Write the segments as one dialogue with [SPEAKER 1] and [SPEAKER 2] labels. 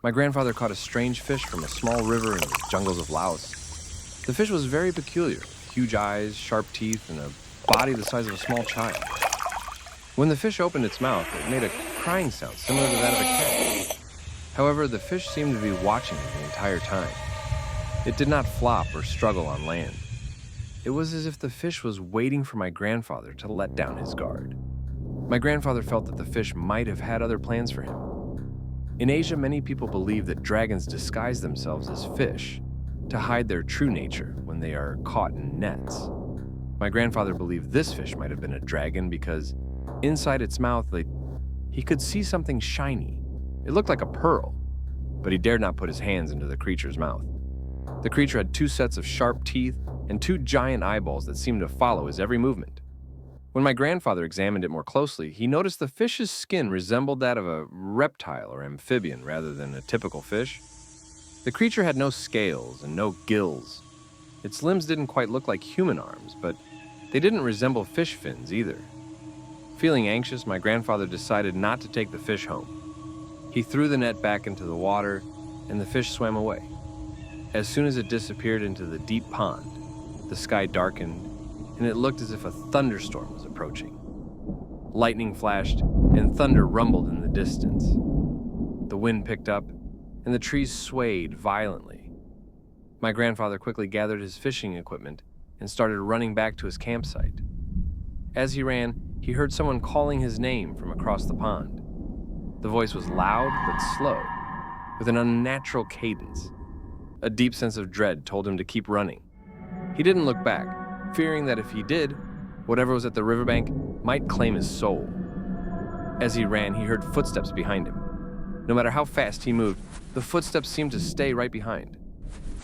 [SPEAKER 1] My grandfather caught a strange fish from a small river in the jungles of Laos. The fish was very peculiar, huge eyes, sharp teeth, and a body the size of a small child. When the fish opened its mouth, it made a crying sound similar to that of a cat. However, the fish seemed to be watching it the entire time. It did not flop or struggle on land. It was as if the fish was waiting for my grandfather to let down his guard. My grandfather felt that the fish might have had other plans for him. In Asia, many people believe that dragons disguise themselves as fish to hide their true nature when they are caught in nets. My grandfather believed this fish might have been a dragon because inside its mouth, he could see something shiny. It looked like a pearl, but he dared not put his hands into the creature's mouth. The creature had 2 sets of sharp teeth and 2 giant eyeballs that seemed to follow his every movement. When my grandfather examined it more closely, he noticed the fish's skin resembled that of a reptile or amphibian rather than a typical fish. The creature had no scales and no gills. Its limbs didn't quite look like human arms, but they didn't resemble fish fins either. Feeling anxious, my grandfather decided not to take the fish home. He threw the net back into the water, and the fish swam away. As soon as it disappeared into the deep pond, the sky darkened, and it looked as if a thunderstorm was approaching. Lightning flashed, and thunder rumbled in the distance. The wind picked up, and the trees swayed violently. My grandfather quickly gathered his fishing equipment and started running back to his campsite. As he ran, he heard someone calling his name from across the pond. The voice was loud but slow, with an unnatural cadence. A deep sense of dread told him to keep running. He didn't look back, fearing that if he did, whatever was at the riverbank might claim his soul. As he ran, he heard footsteps behind him. No matter how fast he moved, the footsteps seemed to stay right behind.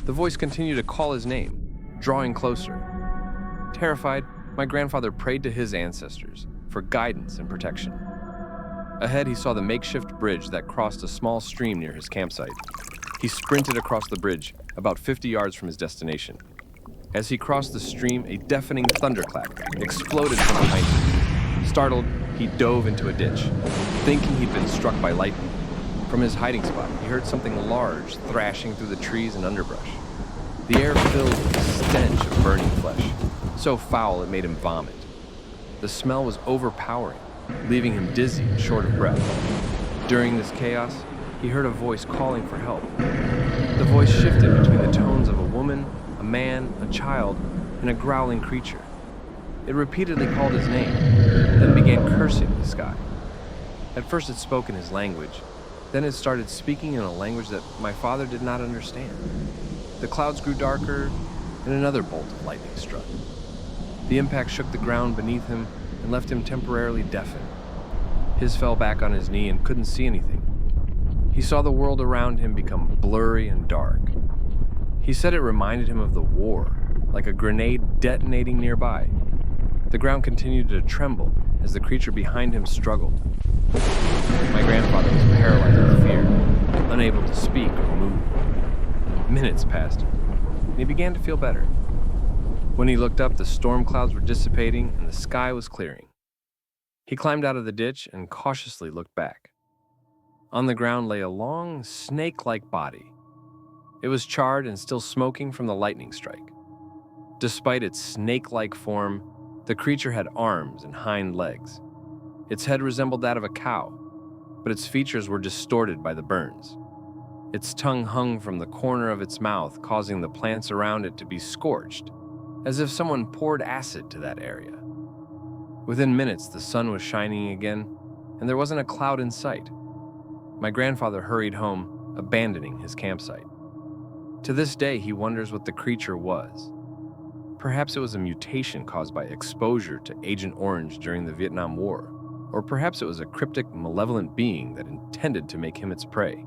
[SPEAKER 1] The voice continued to call his name, drawing closer. Terrified, my grandfather prayed to his ancestors for guidance and protection. Ahead, he saw the makeshift bridge that crossed a small stream near his campsite. He sprinted across the bridge, about 50 yards from his destination. As he crossed the stream, a deafening thunderclap exploded from behind him. Startled, he dove into a ditch, thinking he'd been struck by lightning. From his hiding spot, he heard something large thrashing through the trees and underbrush. The air filled with the stench of burning flesh, so foul it made him vomit. The smell was overpowering, leaving him dizzy and short of breath. During this chaos, he heard a voice calling for help. The voice shifted between the tones of a woman, a man, a child, and a growling creature. It repeatedly called his name, then began cursing the sky. At first it spoke in his language, then it started speaking in a language that my father did not understand. The clouds grew darker, and another bolt of lightning struck. The impact shook the ground beneath him and left him temporarily deafened. His fell back on his knee and couldn't see anything. He saw the world around him become blurry and dark. He said it reminded him of the war, like a grenade detonating nearby. The ground continued to tremble as the creature behind him struggled. My grandfather was paralyzed with fear, unable to speak or move. Minutes passed, and he began to feel better. When he looked up, the storm clouds were dissipating and the sky was clearing. He climbed out of the ditch and cautiously looked back. On the ground lay a long, snake-like body. It was charred and still smoking from the lightning strike. Despite its snake-like form, the creature had arms and hind legs. Its head resembled that of a cow, but its features were distorted by the burns. Its tongue hung from the corner of its mouth, causing the plants around it to be scorched, as if someone poured acid to that area. Within minutes, the sun was shining again, and there wasn't a cloud in sight. My grandfather hurried home, abandoning his campsite. To this day, he wonders what the creature was. Perhaps it was a mutation caused by exposure to Agent Orange during the Vietnam War, or perhaps it was a cryptic, malevolent being that intended to make him its prey.